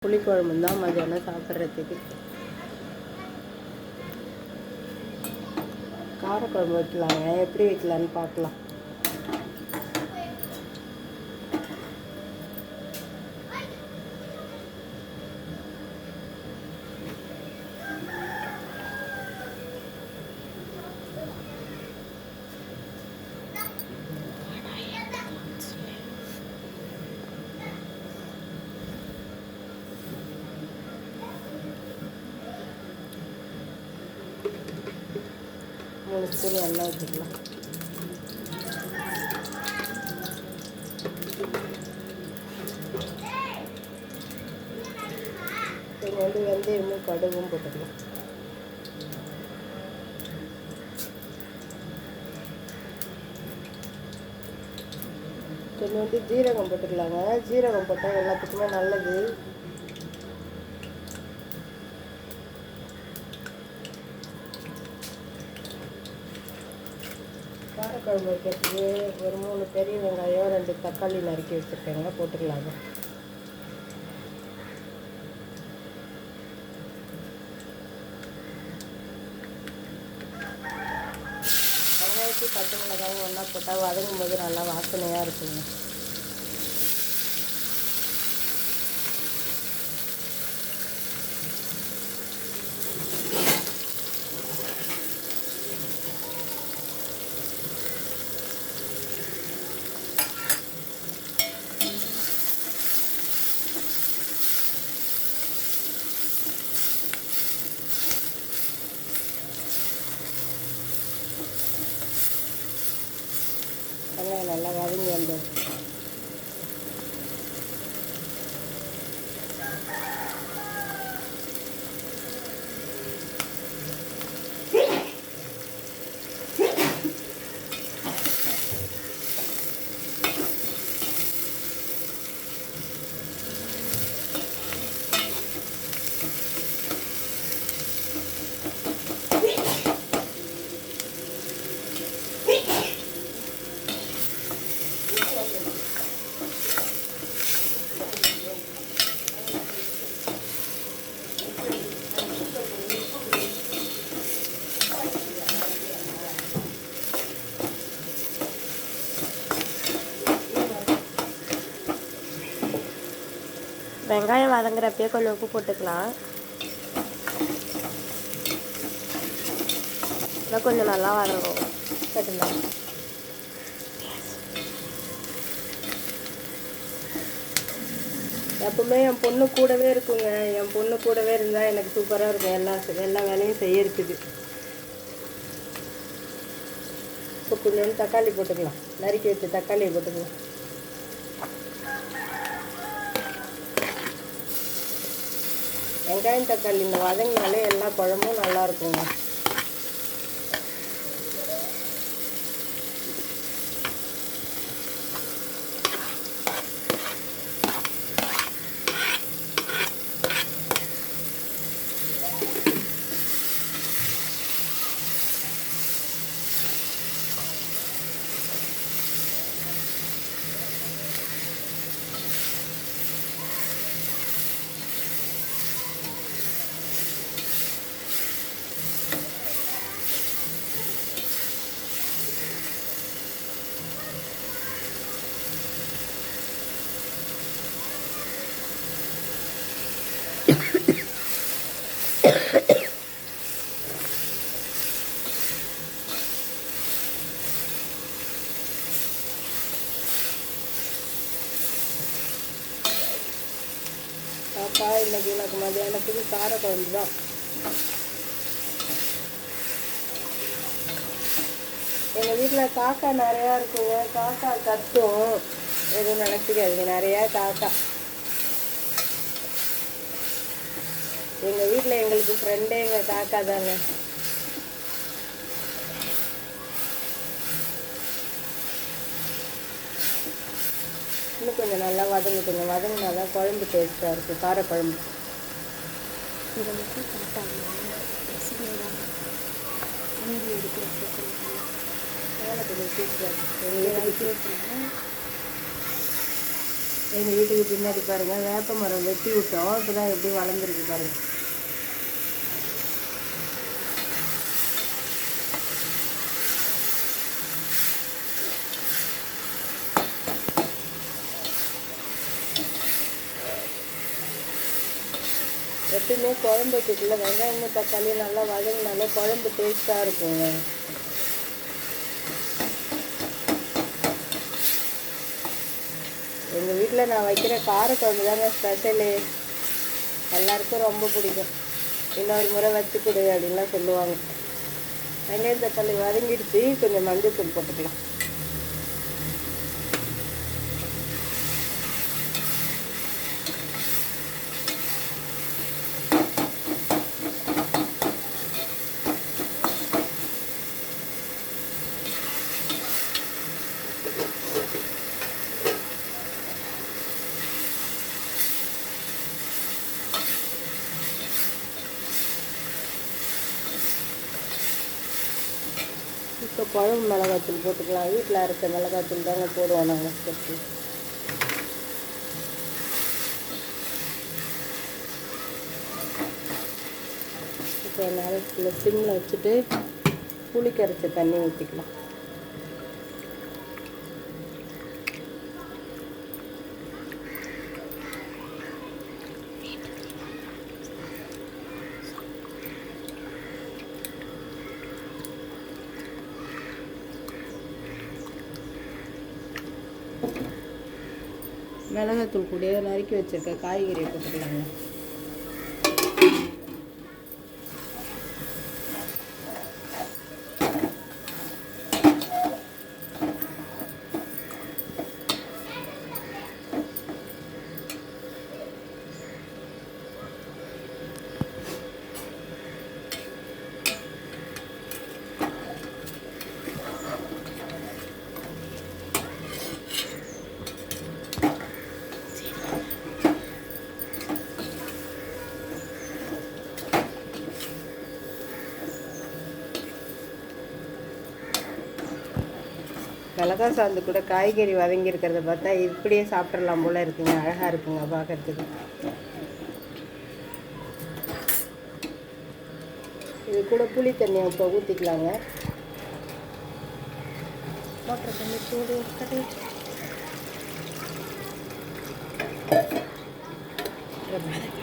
புளிக்குழம்பு தான் மதியானம் சாப்பிட்றதுக்கு. காரக்குழம்பு வைக்கலாங்க, எப்படி வைக்கலான்னு பார்க்கலாம். மூணு ஸ்பூன் எண்ணெய் ஊற்றிக்கலாம். கொஞ்சம் வெந்தயமும் கடுகும் போட்டுக்கலாம். கொஞ்சம் ஜீரகம் போட்டுக்கலாங்க. ஜீரகம் போட்டால் எல்லாத்துக்குமே நல்லது. காரக்குழம்பு வைக்கிறதுக்கு ஒரு 3 பெரிய வெங்காயம் 2 தக்காளி நறுக்கி வச்சுருக்கேங்க, போட்டுக்கலாங்க. வெங்காயத்துக்கு பச்சை மிளகாயும் ஒன்றா போட்டால் வதங்கும் போது நல்லா வாசனையாக இருக்குங்க. வெங்காயம் நல்லா வதங்கி வந்தோம். வெங்காயம் வதங்குறப்பே கொஞ்சம் உப்பு போட்டுக்கலாம். இன்னும் கொஞ்சம் நல்லா வதங்கும். கட்டுலாம். எப்பவுமே என் பொண்ணு கூடவே இருக்குங்க. என் பொண்ணு கூடவே இருந்தால் எனக்கு சூப்பராக இருக்கும். எல்லா வேலையும் செய்யறதுக்கு. இப்போ கொஞ்சம் தக்காளி போட்டுக்கலாம். நறுக்கி வச்சு தக்காளியை போட்டுக்கலாம். வெங்காயம் தக்காளி இந்த வதங்கினாலே எல்லா குழம்பும் நல்லா இருக்குங்க. பாப்பா இன்னைக்கு எனக்கு மதியானத்துக்கு காரக்குழம்பு தான். எங்கள் வீட்டில் காக்கா நிறையா இருக்குங்க. காக்கா கத்தும், எதுவும் நினச்சிக்காதீங்க. நிறையா காக்கா. எங்கள் வீட்டில் எங்களுக்கு ஃப்ரெண்டே எங்கள் காக்கா தாங்க. இன்னும் கொஞ்சம் நல்லா வதங்கிட்டுங்க. வதங்கினா தான் குழம்பு டேஸ்ட்டாக இருக்குது. காரக்குழம்பு இதை மட்டும் சாப்பிட்டாங்க. கொஞ்சம் சூப்பராக எங்கள் வீட்டுக்கு பின்னாடி பாருங்கள் வேப்ப மரம் வெட்டி விட்டோம். இப்போ தான் எப்படி வளர்ந்துருக்கு பாருங்கள். எப்பயுமே குழம்பு வைக்கக்குள்ள வெங்காயம் தக்காளி நல்லா வதங்கினாலே குழம்பு டேஸ்ட்டாக இருக்குங்க. எங்கள் வீட்டில் நான் வைக்கிற காரக்குழம்பு தாங்க ஸ்பெஷலு. எல்லாருக்கும் ரொம்ப பிடிக்கும். இன்னொரு முறை வச்சு கொடு அப்படின்லாம் சொல்லுவாங்க. வெங்காயம் தக்காளி வதங்கிடுச்சு. கொஞ்சம் மஞ்சள் தூள் போட்டுக்கலாம். இப்போ குழம்பு மிளகாத்தூள் போட்டுக்கலாம். வீட்டில் அரைச்ச மிளகாத்தூள் தாங்க போடுவோம் நாங்கள் ஸ்பெஷல். இப்போ நேரத்தில் சிம்மில் வச்சுட்டு புளி கரைச்ச தண்ணி ஊற்றிக்கலாம். மிளகாத்தூள் கூடயே நறுக்கி வச்சுருக்க காய்கறியை போட்டுக்கலாங்க. மிளகா சாந்து கூட காய்கறி வதங்கியிருக்கிறத பார்த்தா இப்படியே சாப்பிட்றலாம் போல் இருக்குங்க. அழகாக இருக்குங்க பார்க்குறதுக்கு. இது கூட புளி தண்ணியை இப்போ ஊற்றிக்கலாங்க. மோட்டர் தண்ணி சூடு